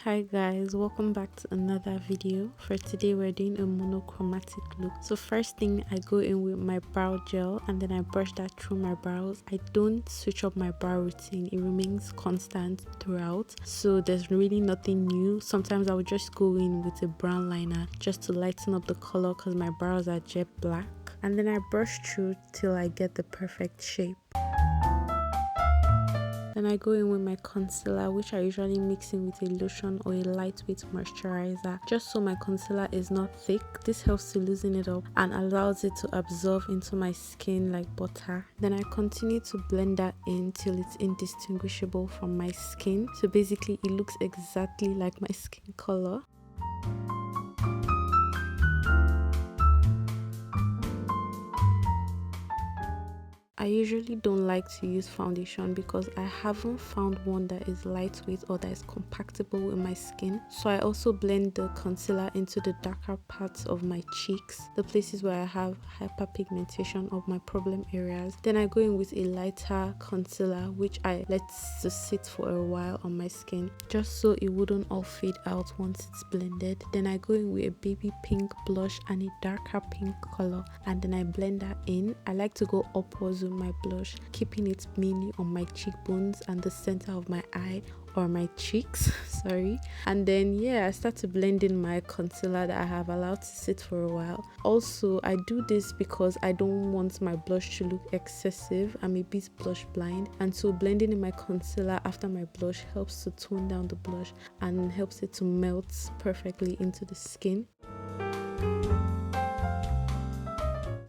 Hi guys, welcome back to another video. For today we're doing a monochromatic look. So first thing, I go in with my brow gel and then I brush that through my brows. I don't switch up my brow routine, it remains constant throughout, so there's really nothing new. Sometimes I would just go in with a brown liner just to lighten up the color because my brows are jet black, and then I brush through till I get the perfect shape. Then I go in with my concealer, which I usually mix in with a lotion or a lightweight moisturizer, just so my concealer is not thick. This helps to loosen it up and allows it to absorb into my skin like butter. Then I continue to blend that in till it's indistinguishable from my skin. So basically it looks exactly like my skin color. I usually don't like to use foundation because I haven't found one that is lightweight or that is compatible with my skin. So I also blend the concealer into the darker parts of my cheeks, the places where I have hyperpigmentation of my problem areas. Then I go in with a lighter concealer which I let to sit for a while on my skin just so it wouldn't all fade out once it's blended. Then I go in with a baby pink blush and a darker pink color, and then I blend that in. I like to go upwards with my blush, keeping it mainly on my cheekbones and the center of my eye or my cheeks sorry. And then I start to blend in my concealer that I have allowed to sit for a while. Also, I do this because I don't want my blush to look excessive. I'm a bit blush blind, and so blending in my concealer after my blush helps to tone down the blush and helps it to melt perfectly into the skin.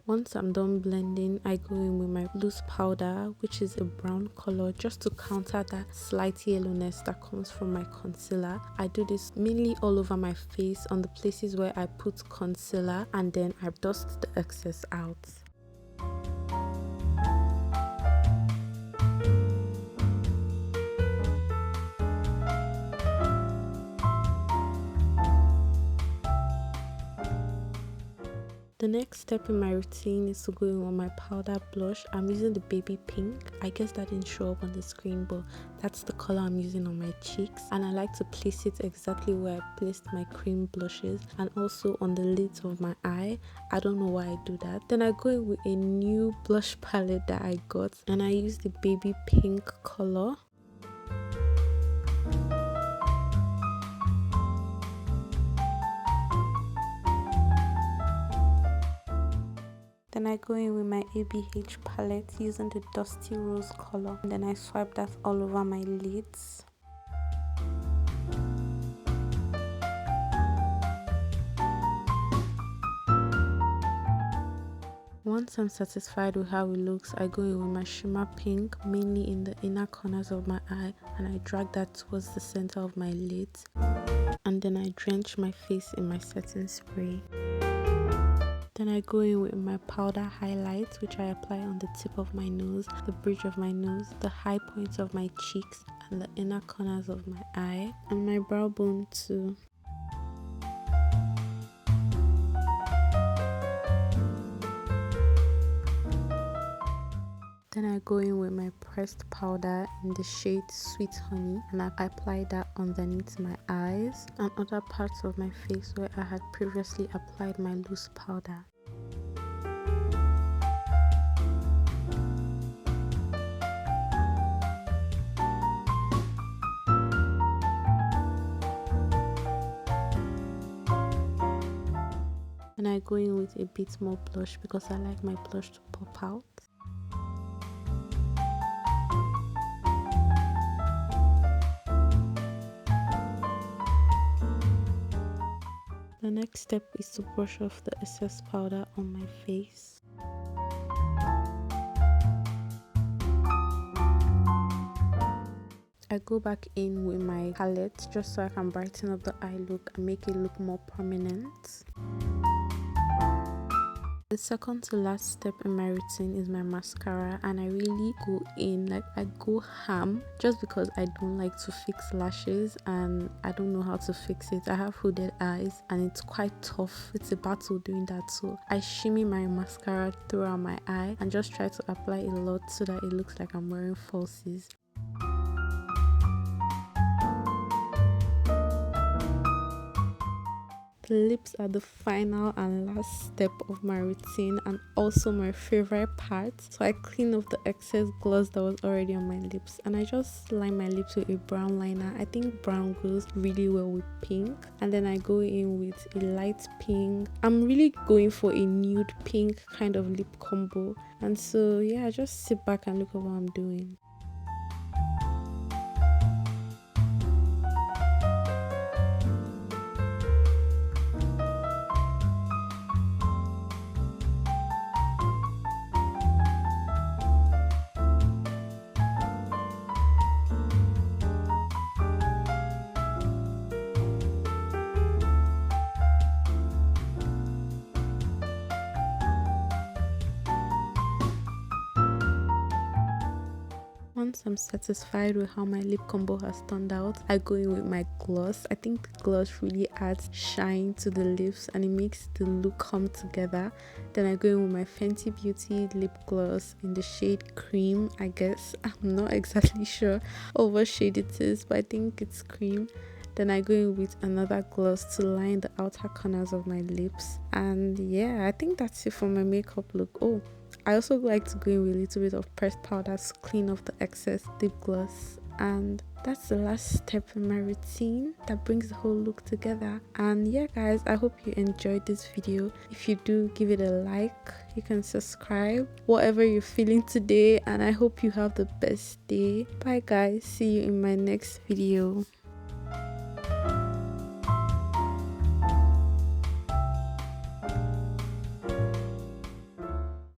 Once I'm done blending, I go in with my loose powder, which is a brown color, just to counter that slight yellowness that comes from my concealer. I do this mainly all over my face on the places where I put concealer, and then I dust the excess out. The next step in my routine is to go in with my powder blush. I'm using the baby pink. I guess that didn't show up on the screen, but that's the color I'm using on my cheeks, and I like to place it exactly where I placed my cream blushes and also on the lids of my eye. I don't know why I do that. Then I go in with a new blush palette that I got, and I use the baby pink color. Then I go in with my ABH palette using the dusty rose color, and then I swipe that all over my lids. Once I'm satisfied with how it looks, I go in with my shimmer pink, mainly in the inner corners of my eye, and I drag that towards the center of my lids, and then I drench my face in my setting spray. Then I go in with my powder highlights, which I apply on the tip of my nose, the bridge of my nose, the high points of my cheeks, and the inner corners of my eye, and my brow bone too. Then I go in with my pressed powder in the shade Sweet Honey, and I apply that underneath my eyes and other parts of my face where I had previously applied my loose powder. And I go in with a bit more blush because I like my blush to pop out. The next step is to brush off the excess powder on my face. I go back in with my palette just so I can brighten up the eye look and make it look more prominent. The second to last step in my routine is my mascara, and I really go in, like I go ham, just because I don't like to fix lashes and I don't know how to fix it. I have hooded eyes and it's quite tough. It's a battle doing that, so I shimmy my mascara throughout my eye and just try to apply a lot so that it looks like I'm wearing falsies. The lips are the final and last step of my routine and also my favorite part. So I clean off the excess gloss that was already on my lips and I just line my lips with a brown liner. I think brown goes really well with pink, and then I go in with a light pink. I'm really going for a nude pink kind of lip combo, and so yeah, just sit back and look at what I'm doing. Once I'm satisfied with how my lip combo has turned out, I go in with my gloss. I think the gloss really adds shine to the lips and it makes the look come together. Then I go in with my Fenty Beauty lip gloss in the shade Cream, I guess. I'm not exactly sure of what shade it is, but I think it's Cream. Then I go in with another gloss to line the outer corners of my lips. And yeah, I think that's it for my makeup look. Oh, I also like to go in with a little bit of pressed powder to clean off the excess lip gloss. And that's the last step in my routine that brings the whole look together. And yeah guys, I hope you enjoyed this video. If you do, give it a like. You can subscribe, whatever you're feeling today, and I hope you have the best day. Bye guys, see you in my next video.